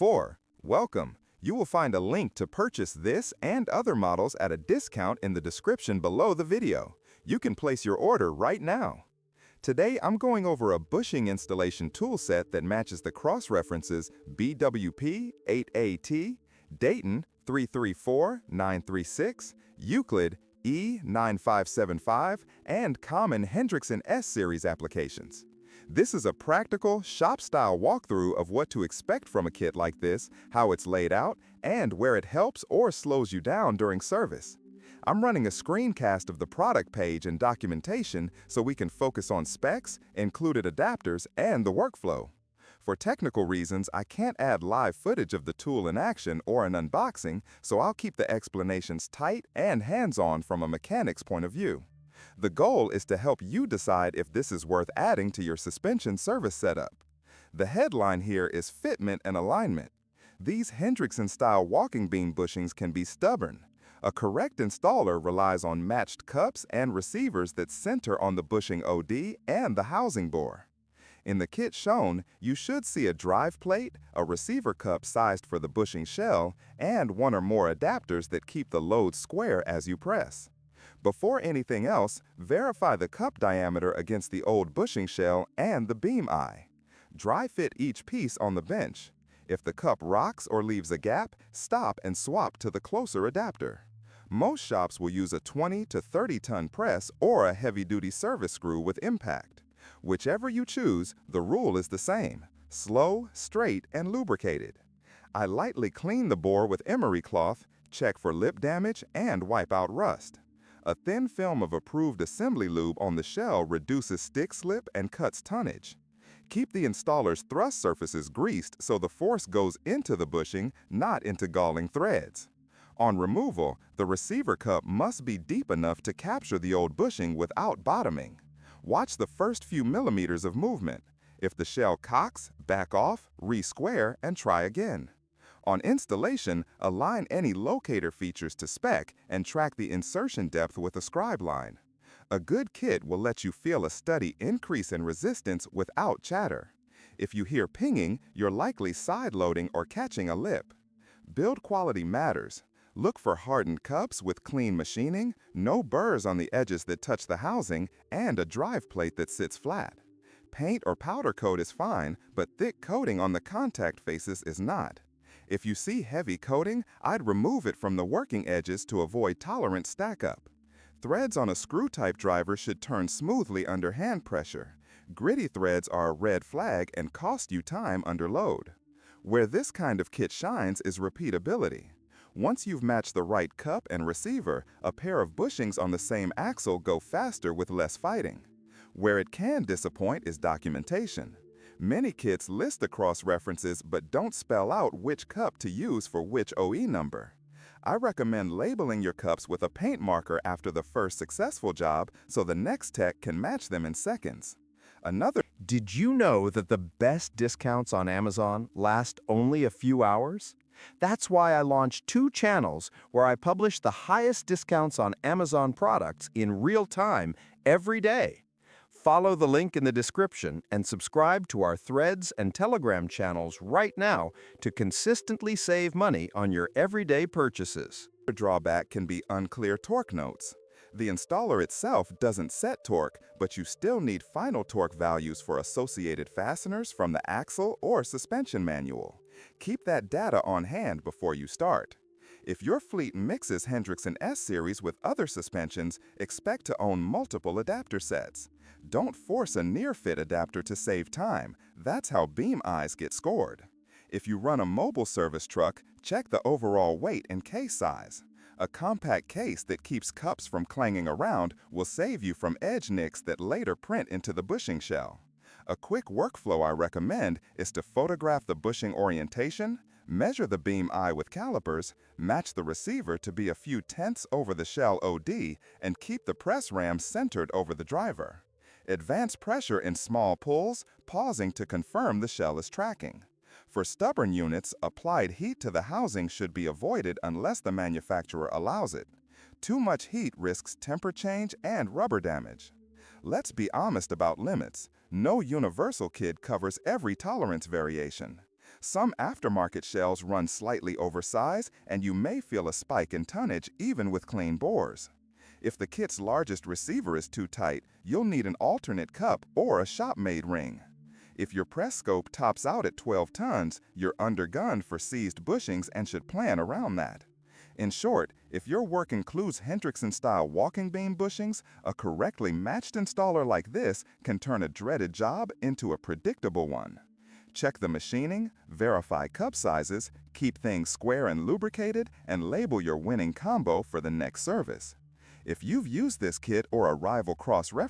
4. Welcome. You will find a link to purchase this and other models at a discount in the description below the video. You can place your order right now. Today, I'm going over a bushing installation toolset that matches the cross-references BWP HE9AA-T, Dayton 334936, Euclid E-9575, and common Hendrickson S-Series applications. This is a practical, shop-style walkthrough of what to expect from a kit like this, how it's laid out, and where it helps or slows you down during service. I'm running a screencast of the product page and documentation so we can focus on specs, included adapters, and the workflow. For technical reasons, I can't add live footage of the tool in action or an unboxing, so I'll keep the explanations tight and hands-on from a mechanic's point of view. The goal is to help you decide if this is worth adding to your suspension service setup. The headline here is fitment and alignment. These Hendrickson-style walking beam bushings can be stubborn. A correct installer relies on matched cups and receivers that center on the bushing OD and the housing bore. In the kit shown, you should see a drive plate, a receiver cup sized for the bushing shell, and one or more adapters that keep the load square as you press. Before anything else, verify the cup diameter against the old bushing shell and the beam eye. Dry fit each piece on the bench. If the cup rocks or leaves a gap, stop and swap to the closer adapter. Most shops will use a 20 to 30-ton press or a heavy-duty service screw with impact. Whichever you choose, the rule is the same: slow, straight, and lubricated. I lightly clean the bore with emery cloth, check for lip damage, and wipe out rust. A thin film of approved assembly lube on the shell reduces stick slip and cuts tonnage. Keep the installer's thrust surfaces greased so the force goes into the bushing, not into galling threads. On removal, the receiver cup must be deep enough to capture the old bushing without bottoming. Watch the first few millimeters of movement. If the shell cocks, back off, re-square, and try again. On installation, align any locator features to spec and track the insertion depth with a scribe line. A good kit will let you feel a steady increase in resistance without chatter. If you hear pinging, you're likely side-loading or catching a lip. Build quality matters. Look for hardened cups with clean machining, no burrs on the edges that touch the housing, and a drive plate that sits flat. Paint or powder coat is fine, but thick coating on the contact faces is not. If you see heavy coating, I'd remove it from the working edges to avoid tolerant stack-up. Threads on a screw-type driver should turn smoothly under hand pressure. Gritty threads are a red flag and cost you time under load. Where this kind of kit shines is repeatability. Once you've matched the right cup and receiver, a pair of bushings on the same axle go faster with less fighting. Where it can disappoint is documentation. Many kits list the cross-references but don't spell out which cup to use for which OE number. I recommend labeling your cups with a paint marker after the first successful job so the next tech can match them in seconds. Did you know that the best discounts on Amazon last only a few hours? That's why I launched 2 channels where I publish the highest discounts on Amazon products in real time every day. Follow the link in the description and subscribe to our Threads and Telegram channels right now to consistently save money on your everyday purchases. The drawback can be unclear torque notes. The installer itself doesn't set torque, but you still need final torque values for associated fasteners from the axle or suspension manual. Keep that data on hand before you start. If your fleet mixes Hendrickson S-Series with other suspensions, expect to own multiple adapter sets. Don't force a near-fit adapter to save time. That's how beam eyes get scored. If you run a mobile service truck, check the overall weight and case size. A compact case that keeps cups from clanging around will save you from edge nicks that later print into the bushing shell. A quick workflow I recommend is to photograph the bushing orientation, measure the beam eye with calipers, match the receiver to be a few tenths over the shell OD, and keep the press ram centered over the driver. Advance pressure in small pulls, pausing to confirm the shell is tracking. For stubborn units, applied heat to the housing should be avoided unless the manufacturer allows it. Too much heat risks temper change and rubber damage. Let's be honest about limits. No universal kit covers every tolerance variation. Some aftermarket shells run slightly oversized, and you may feel a spike in tonnage even with clean bores. If the kit's largest receiver is too tight, you'll need an alternate cup or a shop-made ring. If your press scope tops out at 12 tons, you're undergunned for seized bushings and should plan around that. In short, if your work includes Hendrickson-style walking beam bushings, a correctly matched installer like this can turn a dreaded job into a predictable one. Check the machining, verify cup sizes, keep things square and lubricated, and label your winning combo for the next service. If you've used this kit or a rival cross-reference